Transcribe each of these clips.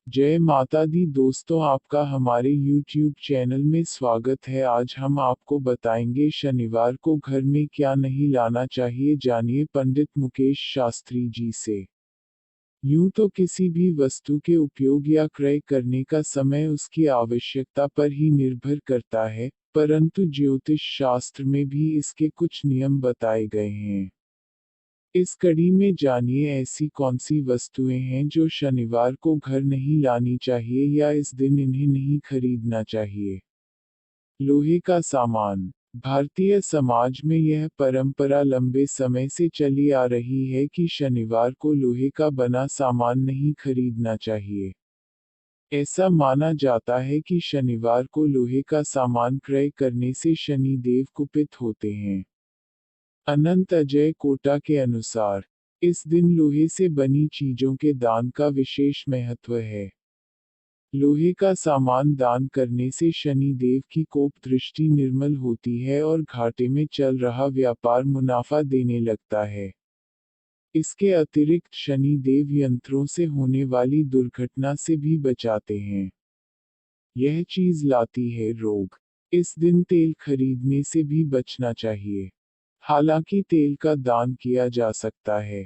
जय माता दी दोस्तों, आपका हमारे YouTube चैनल में स्वागत है। आज हम आपको बताएंगे शनिवार को घर में क्या नहीं लाना चाहिए। जानिए पंडित मुकेश शास्त्री जी से। यूं तो किसी भी वस्तु के उपयोग या क्रय करने का समय उसकी आवश्यकता पर ही निर्भर करता है, परंतु ज्योतिष शास्त्र में भी इसके कुछ नियम बताए गए हैं। इस कड़ी में जानिए ऐसी कौन सी वस्तुएं हैं जो शनिवार को घर नहीं लानी चाहिए या इस दिन इन्हें नहीं खरीदना चाहिए। लोहे का सामान। भारतीय समाज में यह परंपरा लंबे समय से चली आ रही है कि शनिवार को लोहे का बना सामान नहीं खरीदना चाहिए। ऐसा माना जाता है कि शनिवार को लोहे का सामान क्रय करने से शनि देव कुपित होते हैं। अनंत अजय कोटा के अनुसार, इस दिन लोहे से बनी चीजों के दान का विशेष महत्व है। लोहे का सामान दान करने से शनि देव की कोप दृष्टि निर्मल होती है और घाटे में चल रहा व्यापार मुनाफा देने लगता है। इसके अतिरिक्त शनि देव यंत्रों से होने वाली दुर्घटना से भी बचाते हैं। यह चीज लाती है रोग। इस दिन तेल खरीदने से भी बचना चाहिए। हालांकि तेल का दान किया जा सकता है।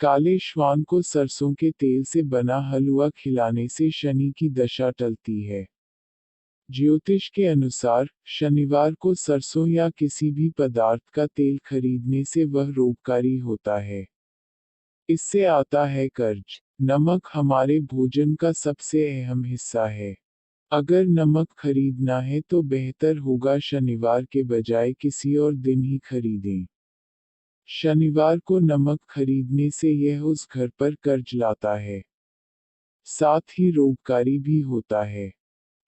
काले श्वान को सरसों के तेल से बना हलवा खिलाने से शनि की दशा टलती है। ज्योतिष के अनुसार, शनिवार को सरसों या किसी भी पदार्थ का तेल खरीदने से वह रोगकारी होता है। इससे आता है कर्ज। नमक हमारे भोजन का सबसे अहम हिस्सा है। अगर नमक खरीदना है तो बेहतर होगा शनिवार के बजाय किसी और दिन ही खरीदें। शनिवार को नमक खरीदने से यह उस घर पर कर्ज लाता है, साथ ही रोगकारी भी होता है।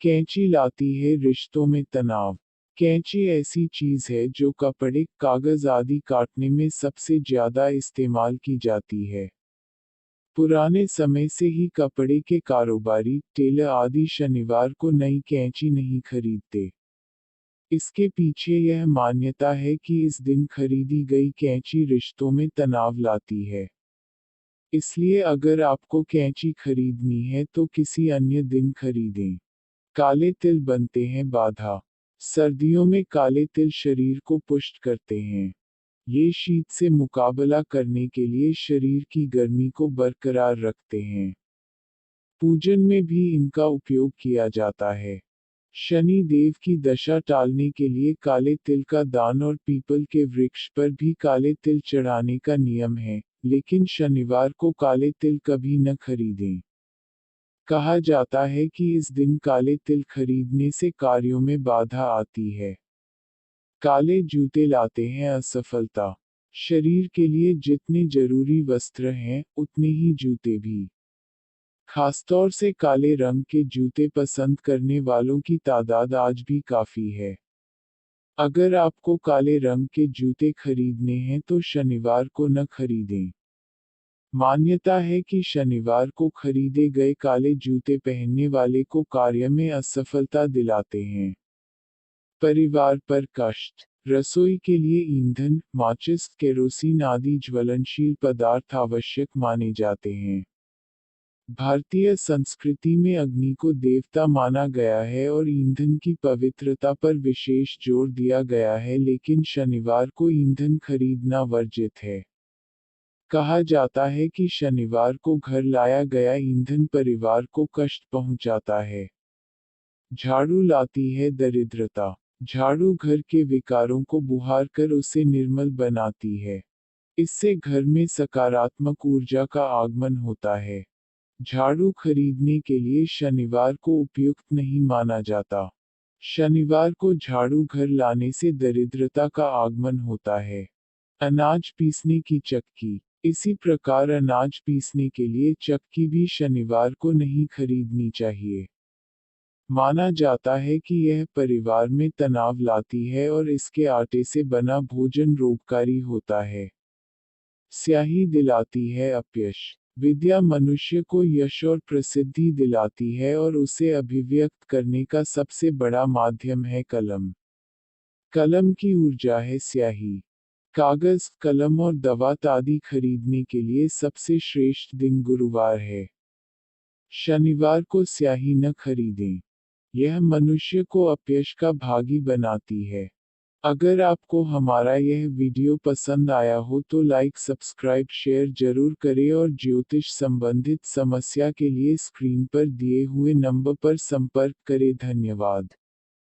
कैंची लाती है रिश्तों में तनाव। कैंची ऐसी चीज है जो कपड़े, कागज आदि काटने में सबसे ज्यादा इस्तेमाल की जाती है। पुराने समय से ही कपड़े के कारोबारी, टेलर आदि शनिवार को नई कैंची नहीं खरीदते। इसके पीछे यह मान्यता है कि इस दिन खरीदी गई कैंची रिश्तों में तनाव लाती है। इसलिए अगर आपको कैंची खरीदनी है तो किसी अन्य दिन खरीदें। काले तिल बनते हैं बाधा। सर्दियों में काले तिल शरीर को पुष्ट करते हैं। ये शीत से मुकाबला करने के लिए शरीर की गर्मी को बरकरार रखते हैं। पूजन में भी इनका उपयोग किया जाता है। शनि देव की दशा टालने के लिए काले तिल का दान और पीपल के वृक्ष पर भी काले तिल चढ़ाने का नियम है, लेकिन शनिवार को काले तिल कभी न खरीदें। कहा जाता है कि इस दिन काले तिल खरीदने से कार्यों में बाधा आती है। काले जूते लाते हैं असफलता। शरीर के लिए जितने जरूरी वस्त्र हैं, उतने ही जूते भी। खासतौर से काले रंग के जूते पसंद करने वालों की तादाद आज भी काफी है। अगर आपको काले रंग के जूते खरीदने हैं तो शनिवार को न खरीदें। मान्यता है कि शनिवार को खरीदे गए काले जूते पहनने वाले को कार्य में असफलता दिलाते हैं। परिवार पर कष्ट। रसोई के लिए ईंधन, माचिस, केरोसिन आदि ज्वलनशील पदार्थ आवश्यक माने जाते हैं। भारतीय संस्कृति में अग्नि को देवता माना गया है और ईंधन की पवित्रता पर विशेष जोर दिया गया है, लेकिन शनिवार को ईंधन खरीदना वर्जित है। कहा जाता है कि शनिवार को घर लाया गया ईंधन परिवार को कष्ट पहुंचाता है। झाड़ू लाती है दरिद्रता। झाड़ू घर के विकारों को बुहार कर उसे निर्मल बनाती है। इससे घर में सकारात्मक ऊर्जा का आगमन होता है। झाड़ू खरीदने के लिए शनिवार को उपयुक्त नहीं माना जाता। शनिवार को झाड़ू घर लाने से दरिद्रता का आगमन होता है। अनाज पीसने की चक्की। इसी प्रकार अनाज पीसने के लिए चक्की भी शनिवार को नहीं खरीदनी चाहिए। माना जाता है कि यह परिवार में तनाव लाती है और इसके आटे से बना भोजन रोगकारी होता है। स्याही दिलाती है अपयश। विद्या मनुष्य को यश और प्रसिद्धि दिलाती है और उसे अभिव्यक्त करने का सबसे बड़ा माध्यम है कलम। कलम की ऊर्जा है स्याही। कागज, कलम और दवात आदि खरीदने के लिए सबसे श्रेष्ठ दिन गुरुवार है। शनिवार को स्याही न खरीदें। यह मनुष्य को अपयश का भागी बनाती है। अगर आपको हमारा यह वीडियो पसंद आया हो तो लाइक सब्सक्राइब शेयर जरूर करें और ज्योतिष संबंधित समस्या के लिए स्क्रीन पर दिए हुए नंबर पर संपर्क करें। धन्यवाद।